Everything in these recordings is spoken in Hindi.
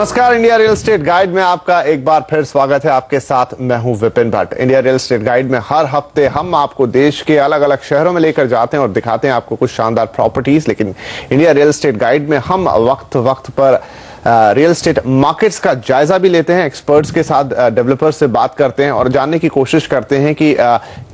नमस्कार, इंडिया रियल एस्टेट गाइड में आपका एक बार फिर स्वागत है। आपके साथ मैं हूं Vipin Bhatt. India real estate guide में हर हफ्ते हम आपको देश के अलग अलग शहरों में लेकर जाते हैं और दिखाते हैं आपको कुछ शानदार प्रॉपर्टीज। लेकिन इंडिया रियल एस्टेट गाइड में हम वक्त वक्त पर रियल एस्टेट मार्केट्स का जायजा भी लेते हैं, एक्सपर्ट्स के साथ, डेवलपर्स से बात करते हैं और जानने की कोशिश करते हैं कि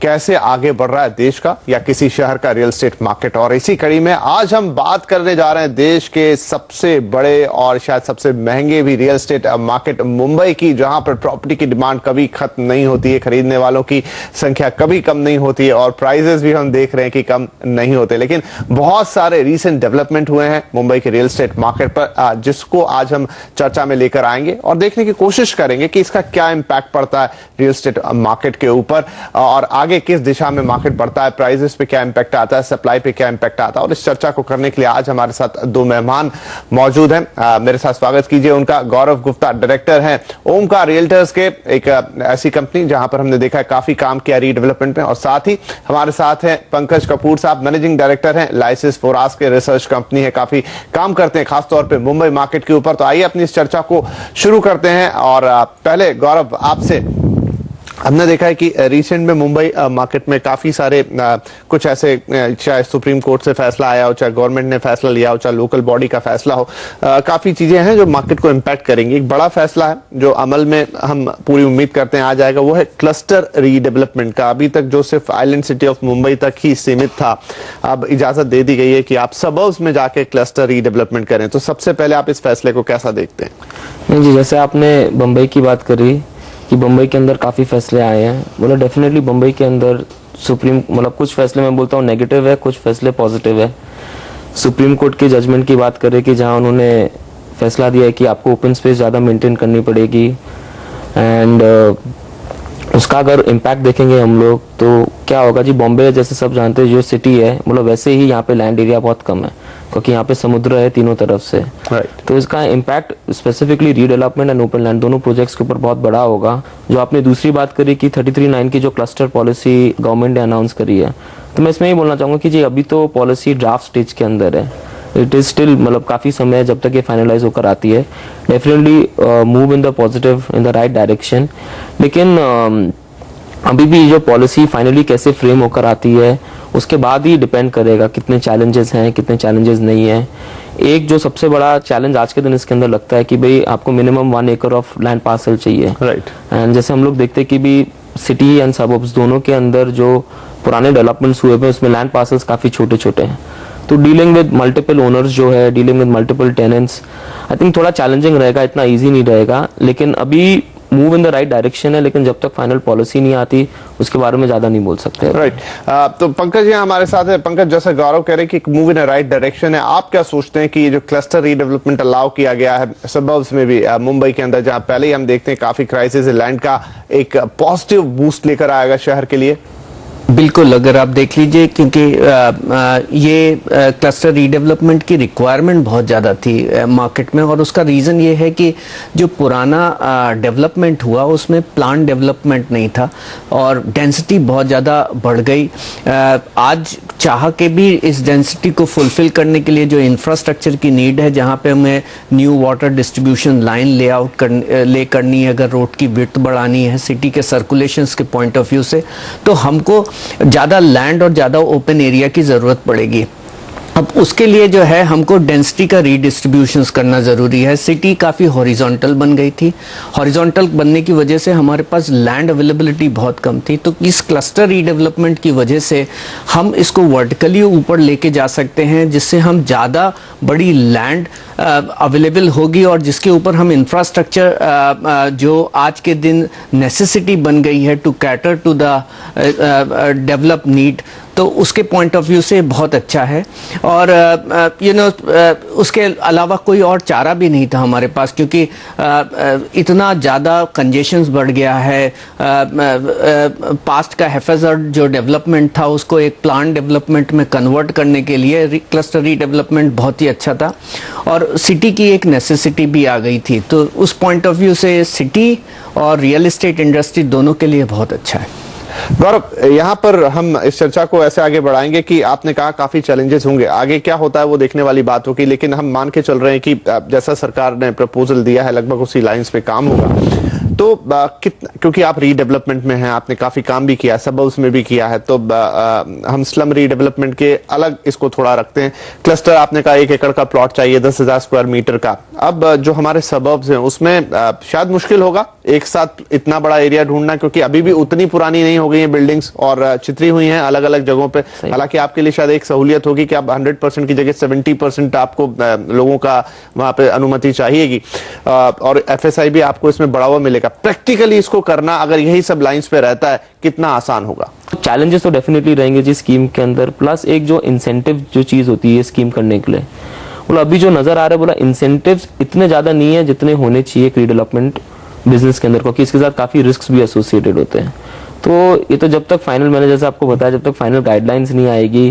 कैसे आगे बढ़ रहा है देश का या किसी शहर का रियल एस्टेट मार्केट। और इसी कड़ी में आज हम बात करने जा रहे हैं देश के सबसे बड़े और शायद सबसे महंगे भी रियल एस्टेट मार्केट मुंबई की, जहां पर प्रॉपर्टी की डिमांड कभी खत्म नहीं होती है, खरीदने वालों की संख्या कभी कम नहीं होती है और प्राइजेस भी हम देख रहे हैं कि कम नहीं होते। लेकिन बहुत सारे रीसेंट डेवलपमेंट हुए हैं मुंबई के रियल एस्टेट मार्केट पर, जिसको आज हम चर्चा में लेकर आएंगे और देखने की कोशिश करेंगे कि इसका क्या इंपैक्ट पड़ता है रियल एस्टेट मार्केट के ऊपर और आगे किस दिशा में मार्केट बढ़ता है, प्राइसेस पे क्या इंपैक्ट आता है, सप्लाई पे क्या इंपैक्ट आता है। और इस चर्चा को करने के लिए आज हमारे साथ दो मेहमान मौजूद हैं। मेरे साथ स्वागत कीजिए उनका। गौरव गुप्ता डायरेक्टर हैं ओमकार रियल्टर्स के, एक ऐसी कंपनी जहां पर हमने देखा है काफी काम किया रीडेवलपमेंट में। और साथ ही हमारे साथ हैं पंकज कपूर साहब, मैनेजिंग डायरेक्टर हैं लाइसेंस फोरास के, रिसर्च कंपनी है, काफी काम करते हैं खासतौर पर मुंबई मार्केट के ऊपर। तो आइए अपनी इस चर्चा को शुरू करते हैं। और पहले गौरव आपसे, हमने देखा है कि रिसेंट में मुंबई मार्केट में काफी सारे कुछ ऐसे, चाहे सुप्रीम कोर्ट से फैसला आया हो, चाहे गवर्नमेंट ने फैसला लिया हो, चाहे लोकल बॉडी का फैसला हो, काफी चीजें हैं जो मार्केट को इंपैक्ट करेंगी। एक बड़ा फैसला है जो अमल में हम पूरी उम्मीद करते हैं आ जाएगा, वो है क्लस्टर रीडेवलपमेंट का। अभी तक जो सिर्फ आइलैंड सिटी ऑफ मुंबई तक ही सीमित था, अब इजाजत दे दी गई है कि आप सबर्ब्स में जाके क्लस्टर रीडेवलपमेंट करें। तो सबसे पहले आप इस फैसले को कैसा देखते हैं? नहीं जी, जैसे आपने बम्बई की बात करी कि बम्बई के अंदर काफ़ी फैसले आए हैं, मतलब डेफिनेटली बम्बई के अंदर सुप्रीम, मतलब कुछ फैसले मैं बोलता हूँ नेगेटिव है, कुछ फैसले पॉजिटिव है। सुप्रीम कोर्ट के जजमेंट की बात करें कि जहाँ उन्होंने फैसला दिया है कि आपको ओपन स्पेस ज़्यादा मेंटेन करनी पड़ेगी एंड उसका अगर इम्पैक्ट देखेंगे हम लोग तो क्या होगा जी, बॉम्बे जैसे सब जानते हैं जो सिटी है, मतलब वैसे ही यहाँ पे लैंड एरिया बहुत कम है क्योंकि यहाँ पे समुद्र है तीनों तरफ से। तो इसका impact specifically redevelopment and open land दोनों प्रोजेक्ट्स के ऊपर बहुत बड़ा होगा। जो आपने दूसरी बात करी कि 33(9) की जो क्लस्टर पॉलिसी गवर्नमेंट ने अनाउंस करी है, तो मैं इसमें ही बोलना चाहूंगा कि जी अभी तो पॉलिसी ड्राफ्ट स्टेज के अंदर है, इट इज स्टिल, मतलब काफी समय है जब तक ये फाइनलाइज होकर आती है। Definitely move in the positive, in the right direction. लेकिन अभी भी जो पॉलिसी फाइनली कैसे फ्रेम होकर आती है उसके बाद ही डिपेंड करेगा कितने चैलेंजेस हैं, कितने चैलेंजेस नहीं है। एक जो सबसे बड़ा चैलेंज आज के दिन इसके अंदर लगता है कि भाई आपको मिनिमम 1 एकड़ ऑफ लैंड पार्सल चाहिए, राइट। एंड जैसे हम लोग देखते हैं कि भी सिटी एंड सबर्ब्स दोनों के अंदर जो पुराने डेवलपमेंट्स हुए हैं उसमें लैंड पार्सल्स काफी छोटे छोटे हैं। तो डीलिंग विद मल्टीपल ओनर्स जो है, dealing with multiple tenants, I think थोड़ा चैलेंजिंग रहेगा, इतना ईजी नहीं रहेगा। लेकिन अभी move in the right direction है, लेकिन जब तक फाइनल पॉलिसी नहीं आती उसके बारे में ज्यादा नहीं बोल सकते। राइट। तो पंकज यहाँ हमारे साथ है। पंकज, जैसे गौरव कह रहे हैं कि move in the right direction है, आप क्या सोचते हैं कि ये जो क्लस्टर रीडेवलपमेंट अलाउ किया गया है सबर्ब्स में भी मुंबई के अंदर, जहाँ पहले ही हम देखते हैं काफी क्राइसिस है, लैंड का एक पॉजिटिव बूस्ट लेकर आएगा शहर के लिए? बिल्कुल, अगर आप देख लीजिए क्योंकि ये क्लस्टर रीडेवलपमेंट की रिक्वायरमेंट बहुत ज़्यादा थी मार्केट में, और उसका रीज़न ये है कि जो पुराना डेवलपमेंट हुआ उसमें प्लान डेवलपमेंट नहीं था और डेंसिटी बहुत ज़्यादा बढ़ गई। आज चाह के भी इस डेंसिटी को फुलफिल करने के लिए जो इंफ्रास्ट्रक्चर की नीड है, जहाँ पे हमें new water distribution line layout करनी है, अगर रोड की विड्थ बढ़ानी है सिटी के सर्कुलेशंस के पॉइंट ऑफ व्यू से, तो हमको ज़्यादा लैंड और ज़्यादा ओपन एरिया की ज़रूरत पड़ेगी। अब उसके लिए जो है हमको डेंसिटी का रीडिस्ट्रीब्यूशंस करना ज़रूरी है। सिटी काफ़ी हॉरिजॉन्टल बन गई थी, हॉरिजॉन्टल बनने की वजह से हमारे पास लैंड अवेलेबिलिटी बहुत कम थी। तो इस क्लस्टर रीडेवलपमेंट की वजह से हम इसको वर्टिकली ऊपर लेके जा सकते हैं, जिससे हम ज़्यादा बड़ी लैंड अवेलेबल होगी और जिसके ऊपर हम इंफ्रास्ट्रक्चर जो आज के दिन नेसेसिटी बन गई है to cater to the develop need, तो उसके पॉइंट ऑफ व्यू से बहुत अच्छा है। और उसके अलावा कोई और चारा भी नहीं था हमारे पास, क्योंकि इतना ज़्यादा कंजेशंस बढ़ गया है। पास्ट का हैफेजर्ड जो डेवलपमेंट था उसको एक प्लान डेवलपमेंट में कन्वर्ट करने के लिए क्लस्टर रीडेवलपमेंट बहुत ही अच्छा था और सिटी की एक नेसेसिटी भी आ गई थी। तो उस पॉइंट ऑफ व्यू से सिटी और रियल एस्टेट इंडस्ट्री दोनों के लिए बहुत अच्छा है। गौरव, यहाँ पर हम इस चर्चा को ऐसे आगे बढ़ाएंगे कि आपने कहा काफी चैलेंजेस होंगे, आगे क्या होता है वो देखने वाली बात होगी, लेकिन हम मान के चल रहे हैं कि जैसा सरकार ने प्रपोजल दिया है लगभग उसी लाइंस पे काम होगा। तो क्योंकि आप रीडेवलपमेंट में हैं, आपने काफी काम भी किया है, सबल्स में भी किया है, तो हम स्लम रीडेवलपमेंट के अलग इसको थोड़ा रखते हैं। क्लस्टर आपने कहा 1 एकड़ का प्लॉट चाहिए 10,000 स्क्वायर मीटर का। अब जो हमारे सबर्ब्स हैं उसमें शायद मुश्किल होगा एक साथ इतना बड़ा एरिया ढूंढना, क्योंकि अभी भी उतनी पुरानी नहीं हो गई है बिल्डिंग्स और चित्री हुई हैं अलग अलग जगहों पे। हालांकि आपके लिए शायद एक सहूलियत होगी कि आप 100% की जगह 70% आपको लोगों का वहां पे अनुमति चाहिएगी और FSI भी आपको इसमें बढ़ावा मिलेगा। प्रैक्टिकली इसको करना अगर यही सब लाइंस पे रहता है कितना आसान होगा? चैलेंजेस तो डेफिनेटली रहेंगे जी स्कीम के अंदर, प्लस एक जो इंसेंटिव जो चीज होती है स्कीम करने के लिए, बोला अभी जो नजर आ रहा है, बोला इंसेंटिव्स इतने ज्यादा नहीं है जितने होने चाहिए एक रीडेवलपमेंट बिजनेस के अंदर, क्योंकि इसके साथ काफी रिस्क भी एसोसिएटेड होते हैं। तो ये तो जब तक फाइनल, मैंने जैसे आपको बताया, जब तक फाइनल गाइडलाइंस नहीं आएगी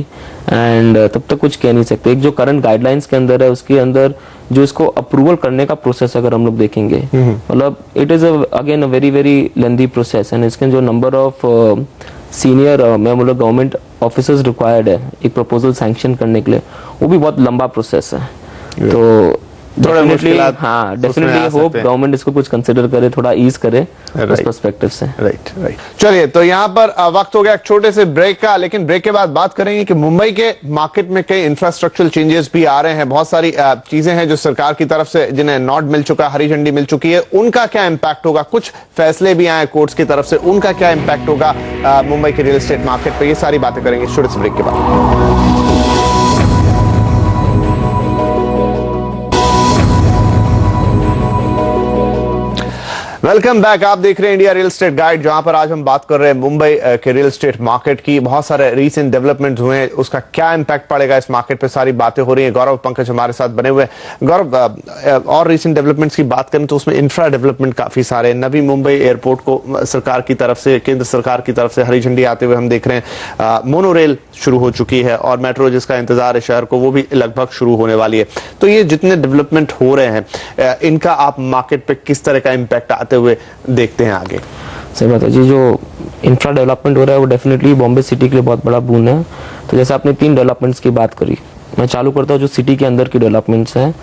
एंड तब तक कुछ कह नहीं सकते। एक जो करंट गाइडलाइंस के अंदर है उसके अंदर जो इसको अप्रूवल करने का प्रोसेस अगर हम लोग देखेंगे, मतलब it is again a very very lengthy process and इसके जो नंबर ऑफ सीनियर मैं बोला गवर्नमेंट ऑफिसर्स रिक्वायर्ड है एक प्रपोजल सैंक्शन करने के लिए, वो भी बहुत लंबा प्रोसेस है। तो डेफिनेटली हाँ, डेफिनेटली होप गवर्नमेंट इसको कुछ कंसिडर करे, थोड़ा ईज करे उस पर्सपेक्टिव से। राइट। चलिए, तो यहाँ पर वक्त हो गया एक छोटे से ब्रेक का, लेकिन ब्रेक के बाद बात करेंगे कि मुंबई के मार्केट में कई इंफ्रास्ट्रक्चरल चेंजेस भी आ रहे हैं। बहुत सारी चीजें हैं जो सरकार की तरफ से जिन्हें नॉट मिल चुका, हरी झंडी मिल चुकी है, उनका क्या इंपैक्ट होगा। कुछ फैसले भी आए कोर्ट्स की तरफ से, उनका क्या इंपैक्ट होगा मुंबई के रियल एस्टेट मार्केट पे, ये सारी बातें करेंगे छोटे से ब्रेक के बाद। Welcome back. आप देख रहे हैं इंडिया रियल एस्टेट गाइड, जहां पर आज हम बात कर रहे हैं मुंबई के रियल एस्टेट मार्केट की। बहुत सारे रीसेंट डेवलपमेंट हुए हैं, उसका क्या इंपैक्ट पड़ेगा इस मार्केट पे, सारी बातें हो रही हैं। गौरव पंकज हमारे साथ बने हुए हैं। गौरव, और रीसेंट डेवलपमेंट्स की बात करें तो उसमें इंफ्रा डेवलपमेंट काफी सारे। नवी मुंबई एयरपोर्ट को सरकार की तरफ से, केंद्र सरकार की तरफ से हरी झंडी आते हुए हम देख रहे हैं। मोनो रेल शुरू हो चुकी है और मेट्रो जिसका इंतजार है शहर को, वो भी लगभग शुरू होने वाली है। तो ये जितने डेवलपमेंट हो रहे हैं इनका आप मार्केट पे किस तरह का इंपैक्ट आते हुए देखते हैं आगे? सही बात है जी, जो इंफ्रा डेवलपमेंट हो रहा है वो डेफिनेटली बॉम्बे सिटी के लिए बहुत बड़ा बून है। तो जैसे आपने 3 डेवलपमेंट्स की बात करी, मैं चालू करता हूँ जो सिटी के अंदर की डेवलपमेंट्स हैं,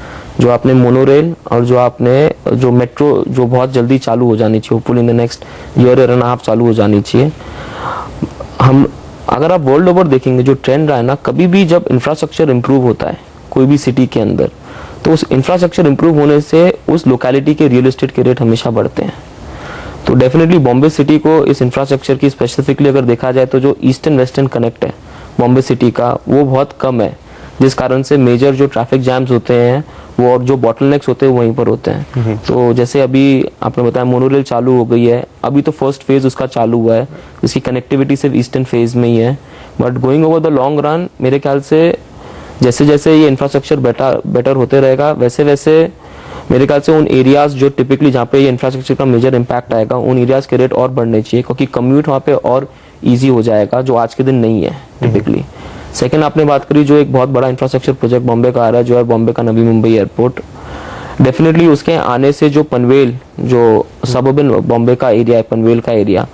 जो आपने मोनो रेल और जो आपने जो मेट्रो जो बहुत जल्दी चालू हो जानी चाहिए, hopefully in the next year and half चालू हो जानी चाहिए। हम अगर आप वर्ल्ड ओवर देखेंगे जो ट्रेंड रहा है ना, कभी भी जब इंफ्रास्ट्रक्चर इंप्रूव होता है कोई भी सिटी के अंदर, तो उस इंफ्रास्ट्रक्चर इंप्रूव होने से उस लोकेलिटी के रियल एस्टेट के रेट हमेशा बढ़ते हैं। तो डेफिनेटली बॉम्बे सिटी को इस इंफ्रास्ट्रक्चर की स्पेसिफिकली अगर देखा जाए तो जो ईस्टर्न वेस्टर्न कनेक्ट है बॉम्बे सिटी का वो बहुत कम है, जिस कारण से मेजर जो ट्रैफिक जैम्स होते हैं वो और जो बॉटलनेक्स होते हैं वहीं पर होते हैं। तो जैसे अभी आपने बताया मोनो रेल चालू हो गई है, अभी तो फर्स्ट फेज उसका चालू हुआ है, जिसकी कनेक्टिविटी सिर्फ ईस्टर्न फेज में ही है। But going over the long run मेरे ख्याल से जैसे जैसे ये इंफ्रास्ट्रक्चर बेटर होते रहेगा, वैसे वैसे मेरे ख्याल से उन एरियाज जो टिपिकली जहाँ पे ये इंफ्रास्ट्रक्चर का मेजर इम्पैक्ट आएगा, उन एरियाज के रेट और बढ़ने चाहिए, क्योंकि कम्यूट वहाँ पे और इजी हो जाएगा, जो आज के दिन नहीं है टिपिकली। सेकंड, आपने बात करी जो एक बहुत बड़ा इंफ्रास्ट्रक्चर प्रोजेक्ट बॉम्बे का आ रहा है, जो है बॉम्बे का नवी मुंबई एयरपोर्ट। डेफिनेटली उसके आने से जो पनवेल, जो सबअर्बन बॉम्बे का एरिया है, पनवेल का एरिया,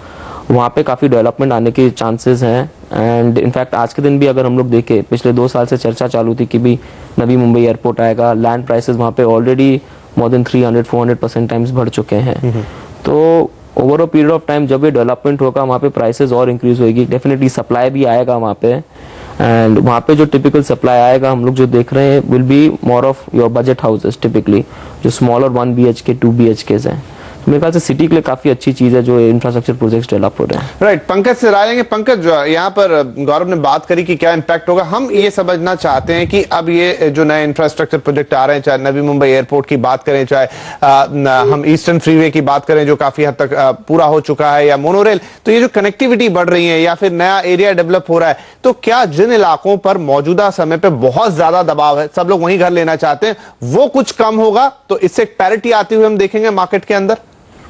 वहाँ पे काफ़ी डेवलपमेंट आने के चांसेस हैं। एंड इनफैक्ट आज के दिन भी अगर हम लोग देखें, पिछले 2 साल से चर्चा चालू थी कि भी नवी मुंबई एयरपोर्ट आएगा। लैंड प्राइसेस वहाँ पे ऑलरेडी मोर देन 300-400% टाइम्स बढ़ चुके हैं। तो over a period of time जब ये डेवलपमेंट होगा वहाँ पे प्राइसेस और इंक्रीज होगी, डेफिनेटली सप्लाई भी आएगा वहाँ पे। एंड वहाँ पे जो टिपिकल सप्लाई आएगा हम लोग जो देख रहे हैं will be more of your budget houses, typically जो स्मॉलर 1 BHK 2 BHKs हैं। मेरे ख्याल से सिटी के लिए काफी अच्छी चीज है जो इंफ्रास्ट्रक्चर प्रोजेक्ट्स डेवलप हो रहे हैं। राइट, पंकज से राय लेंगे। पंकज, यहाँ पर गौरव ने बात करी कि क्या इंपैक्ट होगा, हम ये समझना चाहते हैं कि अब ये जो नए इंफ्रास्ट्रक्चर प्रोजेक्ट आ रहे हैं, चाहे नवी मुंबई एयरपोर्ट की बात करें, चाहे हम ईस्टर्न फ्रीवे की बात करें जो काफी हद तक पूरा हो चुका है, या मोनोरेल, तो ये जो कनेक्टिविटी बढ़ रही है या फिर नया एरिया डेवलप हो रहा है, तो क्या जिन इलाकों पर मौजूदा समय पे बहुत ज्यादा दबाव है, सब लोग वहीं घर लेना चाहते हैं, वो कुछ कम होगा, तो इससे एक पैरिटी आती हुई हम देखेंगे मार्केट के अंदर?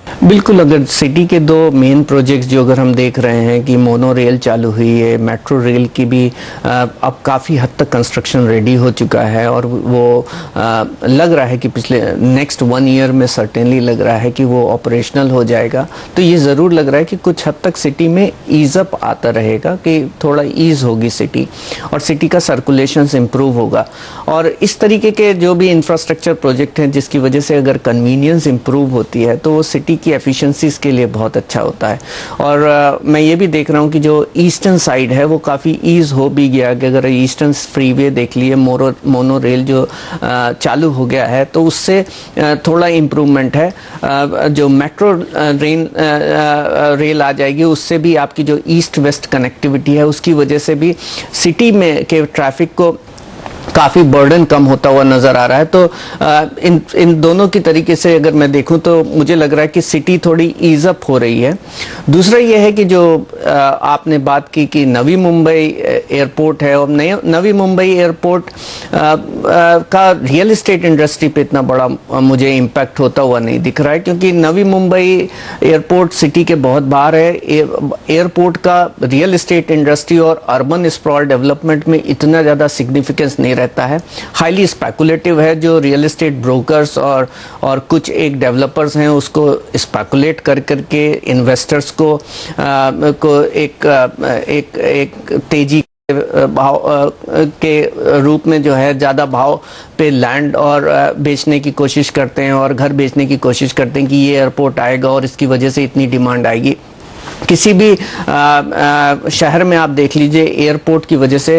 बिल्कुल, अगर सिटी के दो मेन प्रोजेक्ट्स जो अगर हम देख रहे हैं कि मोनो रेल चालू हुई है, मेट्रो रेल की भी अब काफ़ी हद तक कंस्ट्रक्शन रेडी हो चुका है और वो लग रहा है कि पिछले नेक्स्ट 1 ईयर में सर्टेनली लग रहा है कि वो ऑपरेशनल हो जाएगा। तो ये ज़रूर लग रहा है कि कुछ हद तक सिटी में ईज अप आता रहेगा, कि थोड़ा ईज होगी सिटी और सिटी का सर्कुलेशन इम्प्रूव होगा। और इस तरीके के जो भी इंफ्रास्ट्रक्चर प्रोजेक्ट हैं जिसकी वजह से अगर कन्वीनियंस इम्प्रूव होती है तो वो सिटी की एफिशिएंसीज के लिए बहुत अच्छा होता है। और मैं ये भी देख रहा हूँ कि जो ईस्टर्न साइड है वो काफ़ी ईज हो भी गया, कि अगर ईस्टर्न फ्रीवे देख लिए, मोनो रेल जो चालू हो गया है तो उससे थोड़ा इम्प्रूवमेंट है। जो मेट्रो रेल आ जाएगी उससे भी आपकी जो ईस्ट वेस्ट कनेक्टिविटी है उसकी वजह से भी सिटी में के ट्रैफिक को काफ़ी बर्डन कम होता हुआ नज़र आ रहा है। तो इन दोनों की तरीके से अगर मैं देखूं तो मुझे लग रहा है कि सिटी थोड़ी ईज अप हो रही है। दूसरा ये है कि जो आपने बात की कि नवी मुंबई एयरपोर्ट है, और नवी मुंबई एयरपोर्ट का रियल एस्टेट इंडस्ट्री पे इतना बड़ा मुझे इम्पैक्ट होता हुआ नहीं दिख रहा है, क्योंकि नवी मुंबई एयरपोर्ट सिटी के बहुत बाहर है। एयरपोर्ट का रियल एस्टेट इंडस्ट्री और अर्बन स्प्रॉल डेवलपमेंट में इतना ज़्यादा सिग्निफिकेंस नहीं रहता है। हाईली स्पेकुलेटिव है। जो रियल एस्टेट ब्रोकर्स और कुछ एक डेवलपर्स हैं उसको स्पेकुलेट कर करके इन्वेस्टर्स को एक तेजी भाव के रूप में जो है ज़्यादा भाव पे लैंड और बेचने की कोशिश करते हैं और घर बेचने की कोशिश करते हैं कि ये एयरपोर्ट आएगा और इसकी वजह से इतनी डिमांड आएगी। किसी भी शहर में आप देख लीजिए, एयरपोर्ट की वजह से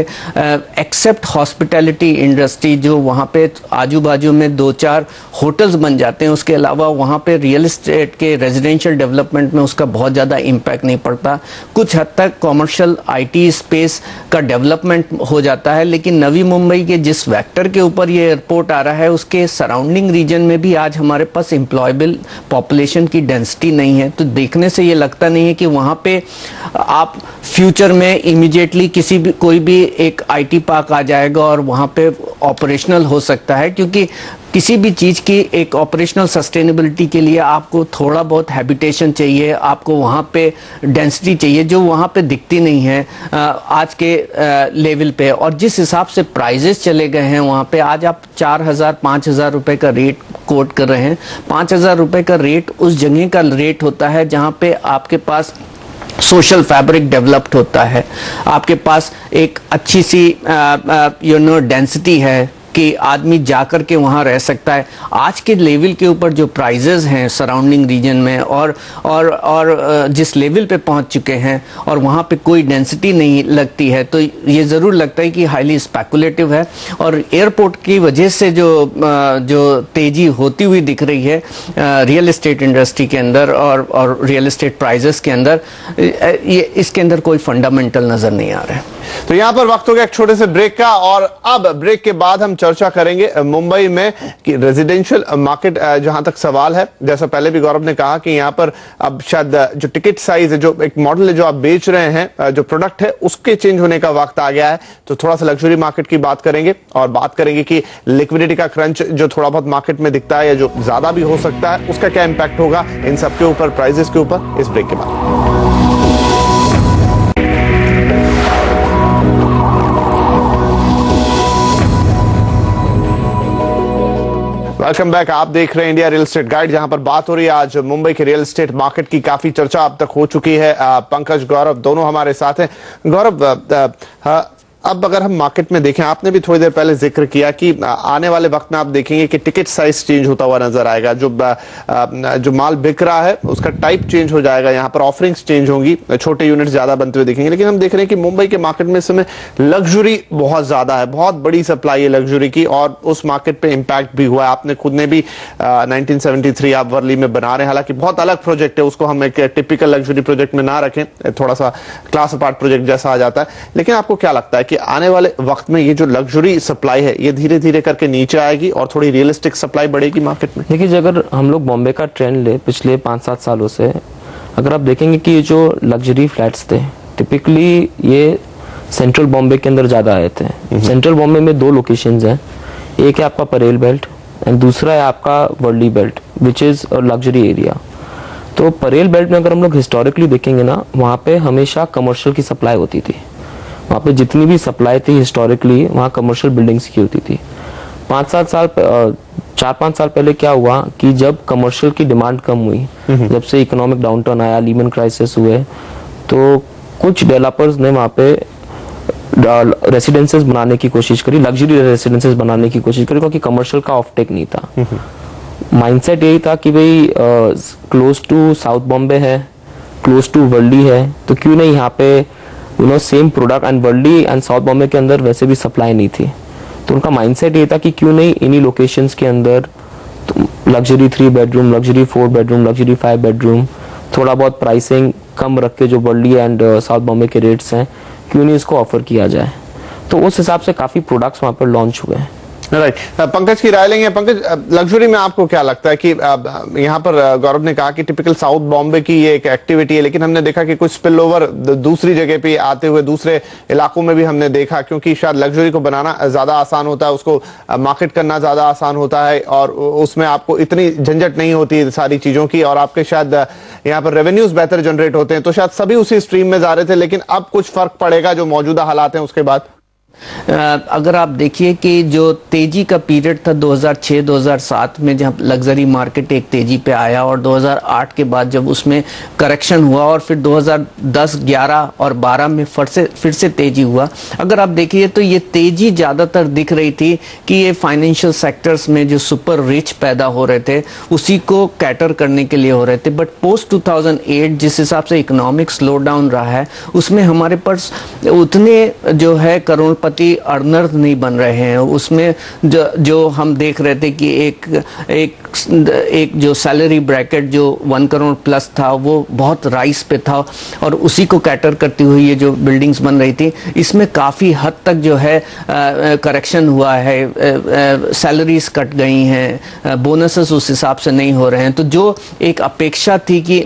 एक्सेप्ट हॉस्पिटैलिटी इंडस्ट्री जो वहाँ पे आजू बाजू में 2-4 होटल्स बन जाते हैं, उसके अलावा वहाँ पे रियल एस्टेट के रेजिडेंशियल डेवलपमेंट में उसका बहुत ज़्यादा इम्पैक्ट नहीं पड़ता। कुछ हद तक कॉमर्शियल आईटी स्पेस का डेवलपमेंट हो जाता है, लेकिन नवी मुंबई के जिस वेक्टर के ऊपर ये एयरपोर्ट आ रहा है उसके सराउंडिंग रीजन में भी आज हमारे पास एम्प्लॉयबल पॉपुलेशन की डेंसिटी नहीं है। तो देखने से ये लगता नहीं है कि वहाँ पे आप फ्यूचर में इमीडिएटली कोई भी एक आईटी पार्क आ जाएगा और वहाँ पे ऑपरेशनल हो सकता है, क्योंकि किसी भी चीज़ की एक ऑपरेशनल सस्टेनेबिलिटी के लिए आपको थोड़ा बहुत हैबिटेशन चाहिए, आपको वहाँ पे डेंसिटी चाहिए जो वहाँ पे दिखती नहीं है आज के लेवल पे। और जिस हिसाब से प्राइजेस चले गए हैं वहाँ पे, आज आप 4,000-5,000 रुपए का रेट कोट कर रहे हैं। 5,000 रुपए का रेट उस जगह का रेट होता है जहाँ पे आपके पास सोशल फैब्रिक डेवलप्ड होता है, आपके पास एक अच्छी सी डेंसिटी है कि आदमी जाकर के वहाँ रह सकता है। आज के लेवल के ऊपर जो प्राइजेस हैं सराउंडिंग रीजन में और जिस लेवल पे पहुँच चुके हैं और वहाँ पे कोई डेंसिटी नहीं लगती है, तो ये ज़रूर लगता है कि हाईली स्पेकुलेटिव है। और एयरपोर्ट की वजह से जो तेज़ी होती हुई दिख रही है रियल एस्टेट इंडस्ट्री के अंदर और रियल एस्टेट प्राइजेस के अंदर, ये इसके अंदर कोई फंडामेंटल नज़र नहीं आ रहा है। तो यहां पर वक्त हो गया एक छोटे से ब्रेक का, और अब ब्रेक के बाद हम चर्चा करेंगे मुंबई में कि रेजिडेंशियल मार्केट जहां तक सवाल है, जैसा पहले भी गौरव ने कहा कि यहां पर अब शायद जो टिकट साइज है, जो एक मॉडल है जो आप बेच रहे हैं, जो प्रोडक्ट है उसके चेंज होने का वक्त आ गया है। तो थोड़ा सा लग्जरी मार्केट की बात करेंगे और बात करेंगे कि लिक्विडिटी का क्रंच जो थोड़ा बहुत मार्केट में दिखता है या जो ज्यादा भी हो सकता है उसका क्या इंपैक्ट होगा इन सबके ऊपर, प्राइजेस के ऊपर, इस ब्रेक के बाद। Welcome back. आप देख रहे हैं इंडिया रियल एस्टेट गाइड, जहां पर बात हो रही है आज मुंबई के रियल एस्टेट मार्केट की। काफी चर्चा अब तक हो चुकी है। पंकज, गौरव दोनों हमारे साथ हैं। गौरव, अब अगर हम मार्केट में देखें, आपने भी थोड़ी देर पहले जिक्र किया कि आने वाले वक्त में आप देखेंगे कि टिकट साइज चेंज होता हुआ नजर आएगा, जो माल बिक रहा है उसका टाइप चेंज हो जाएगा, यहाँ पर ऑफरिंग्स चेंज होंगी, छोटे यूनिट ज्यादा बनते हुए दिखेंगे। लेकिन हम देख रहे हैं कि मुंबई के मार्केट में इस समय लग्जरी बहुत ज्यादा है, बहुत बड़ी सप्लाई है लग्जरी की, और उस मार्केट पे इंपैक्ट भी हुआ है। आपने खुद ने भी 1973 आप वर्ली में बना रहे हैं, हालांकि बहुत अलग प्रोजेक्ट है, उसको हम एक टिपिकल लग्जरी प्रोजेक्ट में ना रखें, थोड़ा सा क्लास अपार्ट प्रोजेक्ट जैसा आ जाता है। लेकिन आपको क्या लगता है कि आने वाले वक्त में ये जो लग्जरी सप्लाई है ये धीरे धीरे करके नीचे आएगी और थोड़ी रियलिस्टिक सप्लाई बढ़ेगी मार्केट में? देखिए, अगर हम लोग बॉम्बे का ट्रेंड ले पिछले 5-7 सालों से, अगर आप देखेंगे कि ये जो लग्जरी फ्लैट्स थे टिपिकली ये सेंट्रल बॉम्बे के अंदर ज्यादा आए थे। सेंट्रल बॉम्बे में 2 लोकेशंस हैं, एक है आपका परेल बेल्ट एंड दूसरा है आपका Worli belt, which is luxury area. तो परेल बेल्ट में अगर हम लोग हिस्टोरिकली देखेंगे ना, वहाँ पे हमेशा कमर्शियल की सप्लाई होती थी। वहाँ पे जितनी भी सप्लाई थी हिस्टोरिकली, वहाँ कमर्शियल बिल्डिंग्स की होती थी। 4-5 साल पहले क्या हुआ कि जब कमर्शियल की डिमांड कम हुई, जब से इकोनॉमिक डाउनटर्न आया, लीमन क्राइसिस हुए, तो कुछ डेवलपर्स ने वहाँ पे रेसिडेंसेस बनाने की कोशिश करी, लग्जरी रेसिडेंसेस बनाने की कोशिश करी, क्योंकि कमर्शियल का ऑफटेक नहीं था। माइंडसेट यही था कि भाई क्लोज टू साउथ बॉम्बे है, क्लोज टू वर्ली है, तो क्यों नहीं यहाँ पे same product, and Worli and south Bombay के अंदर वैसे भी सप्लाई नहीं थी, तो उनका माइंडसेट ये था कि क्यों नहीं इन्हीं लोकेशंस के अंदर luxury 3 bedroom, luxury 4 bedroom, luxury 5 bedroom, थोड़ा बहुत प्राइसिंग कम रख के जो वर्ली एंड साउथ बॉम्बे के रेट्स हैं, क्यों नहीं इसको ऑफर किया जाए। तो उस हिसाब से काफी प्रोडक्ट्स वहां पर लॉन्च हुए हैं। राइट, पंकज की राय लेंगे। पंकज, लग्जरी में आपको क्या लगता है कि यहाँ पर गौरव ने कहा कि टिपिकल साउथ बॉम्बे की ये एक एक्टिविटी है, लेकिन हमने देखा कि कुछ स्पिल ओवर दूसरी जगह पे आते हुए दूसरे इलाकों में भी हमने देखा, क्योंकि शायद लग्जरी को बनाना ज्यादा आसान होता है, उसको मार्केट करना ज्यादा आसान होता है, और उसमें आपको इतनी झंझट नहीं होती सारी चीजों की, और आपके शायद यहाँ पर रेवेन्यूज बेहतर जनरेट होते हैं। तो शायद सभी उसी स्ट्रीम में जा रहे थे, लेकिन अब कुछ फर्क पड़ेगा जो मौजूदा हालात हैं उसके बाद। अगर आप देखिए कि जो तेजी का पीरियड था 2006-2007 में, जब लग्जरी मार्केट एक तेजी पे आया, और 2008 के बाद जब उसमें करेक्शन हुआ, और फिर 2010, 11 और 12 में फिर से तेजी हुआ। अगर आप देखिए तो ये तेजी ज्यादातर दिख रही थी कि ये फाइनेंशियल सेक्टर्स में जो सुपर रिच पैदा हो रहे थे उसी को कैटर करने के लिए हो रहे थे। बट पोस्ट 2008 जिस हिसाब से इकोनॉमिक स्लो डाउन रहा है, उसमें हमारे पास उतने जो है करोड़पति अर्नर नहीं बन रहे हैं। उसमें जो हम देख रहे थे कि एक जो सैलरी ब्रैकेट जो 1 करोड़ प्लस था, वो बहुत राइस पे था, और उसी को कैटर करती हुई ये जो बिल्डिंग्स बन रही थी, इसमें काफी हद तक जो है करेक्शन हुआ है, सैलरीज कट गई हैं, बोनसेस उस हिसाब से नहीं हो रहे हैं। तो जो एक अपेक्षा थी कि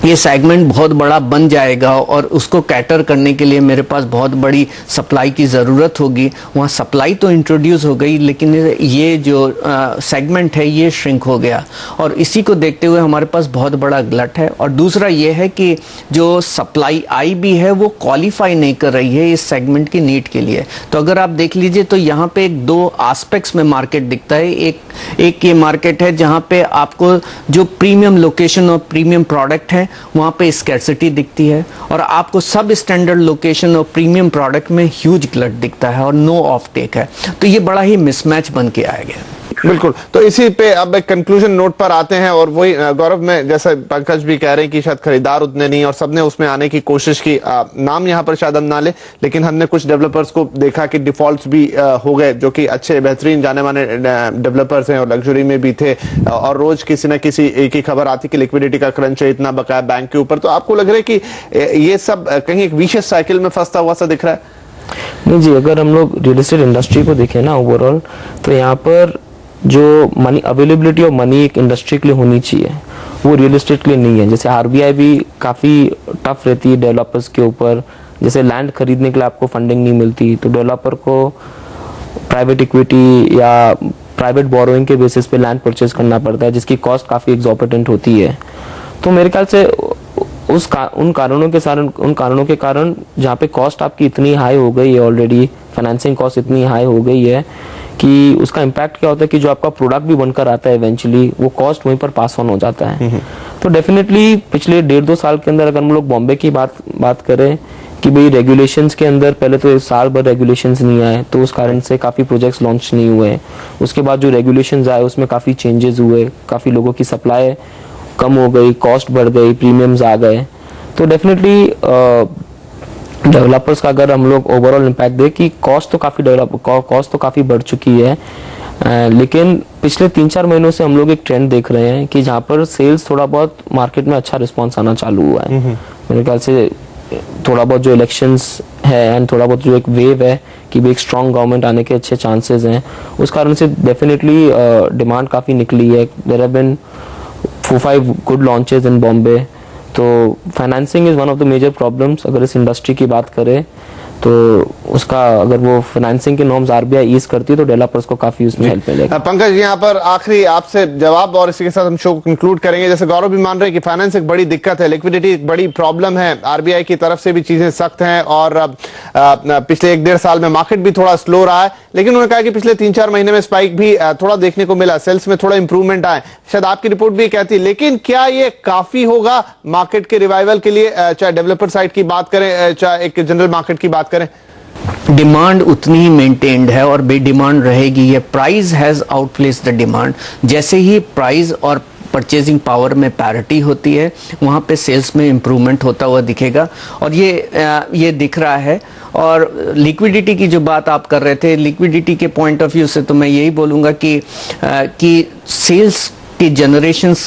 ये सेगमेंट बहुत बड़ा बन जाएगा और उसको कैटर करने के लिए मेरे पास बहुत बड़ी सप्लाई की ज़रूरत होगी, वहाँ सप्लाई तो इंट्रोड्यूस हो गई, लेकिन ये जो सेगमेंट है ये श्रिंक हो गया, और इसी को देखते हुए हमारे पास बहुत बड़ा गलट है। और दूसरा ये है कि जो सप्लाई आई भी है वो क्वालिफाई नहीं कर रही है इस सेगमेंट की नीड के लिए। तो अगर आप देख लीजिए तो यहाँ पे एक 2 एस्पेक्ट्स में मार्केट दिखता है। एक ये मार्केट है जहाँ पे आपको जो प्रीमियम लोकेशन और प्रीमियम प्रोडक्ट है वहां पे स्कैर्सिटी दिखती है, और आपको सब स्टैंडर्ड लोकेशन और प्रीमियम प्रोडक्ट में ह्यूज ग्लट दिखता है और नो ऑफ टेक है। तो ये बड़ा ही मिसमैच बन के आएगा। बिल्कुल, तो इसी पे अब एक कंक्लूजन नोट पर आते हैं, और वही गौरव में जैसा पंकज भी कह रहे हैं कि शायद खरीदार उतने नहीं, और सबने उसमें आने की कोशिश की। नाम यहाँ पर शायद हम ना ले, लेकिन हमने कुछ डेवलपर्स को देखा कि डिफॉल्ट्स भी हो गए, जो कि अच्छे बेहतरीन जाने माने डेवलपर्स हैं और लग्जरी में भी थे, और रोज किसी न किसी एक ही खबर आती कि लिक्विडिटी का क्रंच है, इतना बकाया बैंक के ऊपर। तो आपको लग रहा है कि ये सब कहीं एक विशेष साइकिल में फंसता हुआ सा दिख रहा है? नहीं जी, अगर हम लोग रियल एस्टेट इंडस्ट्री को देखें ना ओवरऑल, तो यहाँ पर जो मनी अवेलेबिलिटी ऑफ मनी एक इंडस्ट्री के लिए होनी चाहिए, वो रियल एस्टेट के लिए नहीं है। जैसे आरबीआई भी काफ़ी टफ रहती है डेवलपर्स के ऊपर, जैसे लैंड खरीदने के लिए आपको फंडिंग नहीं मिलती, तो डेवलपर को प्राइवेट इक्विटी या प्राइवेट बोरोइंग के बेसिस पे लैंड परचेज करना पड़ता है, जिसकी कॉस्ट काफ़ी एग्जॉर्बिटेंट होती है। तो मेरे ख्याल से उन कारणों के कारण जहाँ पे कॉस्ट आपकी इतनी हाई हो गई है, ऑलरेडी फाइनेंसिंग कॉस्ट इतनी हाई हो गई है कि उसका इम्पैक्ट क्या होता है कि जो आपका प्रोडक्ट भी बनकर आता है इवेंचुअली वो कॉस्ट वहीं पर पास ऑन हो जाता है। तो डेफिनेटली पिछले 1.5-2 साल के अंदर अगर हम लोग बॉम्बे की बात करें कि भाई रेगुलेशंस के अंदर पहले तो 1 साल भर रेगुलेशंस नहीं आए, तो उस कारण से काफ़ी प्रोजेक्ट्स लॉन्च नहीं हुए। उसके बाद जो रेगुलेशंस आए उसमें काफ़ी चेंजेस हुए, काफ़ी लोगों की सप्लाई कम हो गई, कॉस्ट बढ़ गई, प्रीमियम्स आ गए। तो डेफिनेटली डेवलपर्स का अगर हम लोग ओवरऑल इम्पैक्ट दें कि कॉस्ट तो काफ़ी बढ़ चुकी है, लेकिन पिछले 3-4 महीनों से हम लोग एक ट्रेंड देख रहे हैं कि जहाँ पर सेल्स थोड़ा बहुत मार्केट में अच्छा रिस्पॉन्स आना चालू हुआ है। मेरे ख्याल से थोड़ा बहुत जो इलेक्शंस है एंड थोड़ा बहुत जो एक वेव है कि भी एक स्ट्रॉन्ग गवर्नमेंट आने के अच्छे चांसेस हैं, उस कारण से डेफिनेटली डिमांड काफ़ी निकली है। There have been 4-5 good launches in Bombay. तो financing is one of the major problems अगर इस इंडस्ट्री की बात करें तो उसका अगर वो फाइनेंसिंग के नॉर्म्स आरबीआई ईज करती है तो डेवलपर्स को काफी उसमें हेल्प मिलेगी। पंकज, यहाँ पर आखिरी आपसे जवाब और इसी के साथ हम शो को कंक्लूड करेंगे। जैसे गौरव भी मान रहे हैं कि फाइनेंस एक बड़ी दिक्कत है, लिक्विडिटी एक बड़ी प्रॉब्लम है, आरबीआई की तरफ से भी चीजें सख्त हैं और पिछले 1-1.5 साल में मार्केट भी थोड़ा स्लो रहा है, लेकिन उन्होंने कहा कि पिछले 3-4 महीने में स्पाइक भी थोड़ा देखने को मिला, सेल्स में थोड़ा इंप्रूवमेंट आए, शायद आपकी रिपोर्ट भी कहती। लेकिन क्या ये काफी होगा मार्केट के रिवाइवल के लिए, चाहे डेवलपर साइड की बात करें चाहे एक जनरल मार्केट की बात करें? डिमांड उतनी ही मेंटेन्ड है और बे डिमांड रहेगी। ये प्राइस हैज आउटप्लेस द डिमांड। जैसे ही प्राइस और परचेजिंग पावर में पैरिटी होती है वहां पे सेल्स में इंप्रूवमेंट होता हुआ दिखेगा और ये दिख रहा है। और लिक्विडिटी की जो बात आप कर रहे थे, लिक्विडिटी के पॉइंट ऑफ व्यू से तो मैं यही बोलूंगा कि सेल्स की जनरेशंस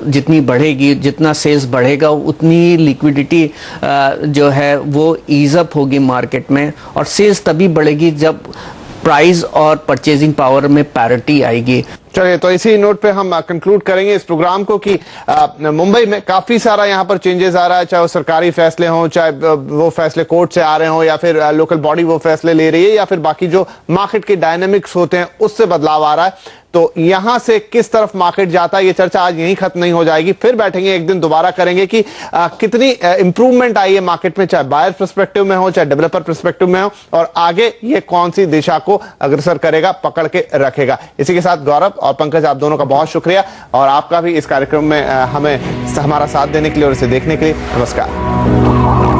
जितनी बढ़ेगी, जितना सेल्स बढ़ेगा उतनी लिक्विडिटी जो है वो ईज अप होगी मार्केट में, और सेल्स तभी बढ़ेगी जब प्राइस और परचेजिंग पावर में पैरिटी आएगी। चलिए, तो इसी नोट पे हम कंक्लूड करेंगे इस प्रोग्राम को कि मुंबई में काफी सारा यहाँ पर चेंजेस आ रहा है, चाहे वो सरकारी फैसले हों, चाहे वो फैसले कोर्ट से आ रहे हों, या फिर लोकल बॉडी वो फैसले ले रही है, या फिर बाकी जो मार्केट के डायनेमिक्स होते हैं उससे बदलाव आ रहा है। तो यहां से किस तरफ मार्केट जाता है, ये चर्चा आज यहीं खत्म नहीं हो जाएगी। फिर बैठेंगे एक दिन दोबारा करेंगे कि कितनी इंप्रूवमेंट आई है मार्केट में, चाहे बायर पर्सपेक्टिव में हो चाहे डेवलपर पर्सपेक्टिव में हो, और आगे ये कौन सी दिशा को अग्रसर करेगा, पकड़ के रखेगा। इसी के साथ गौरव और पंकज, आप दोनों का बहुत शुक्रिया और आपका भी इस कार्यक्रम में हमें हमारा साथ देने के लिए और इसे देखने के लिए नमस्कार।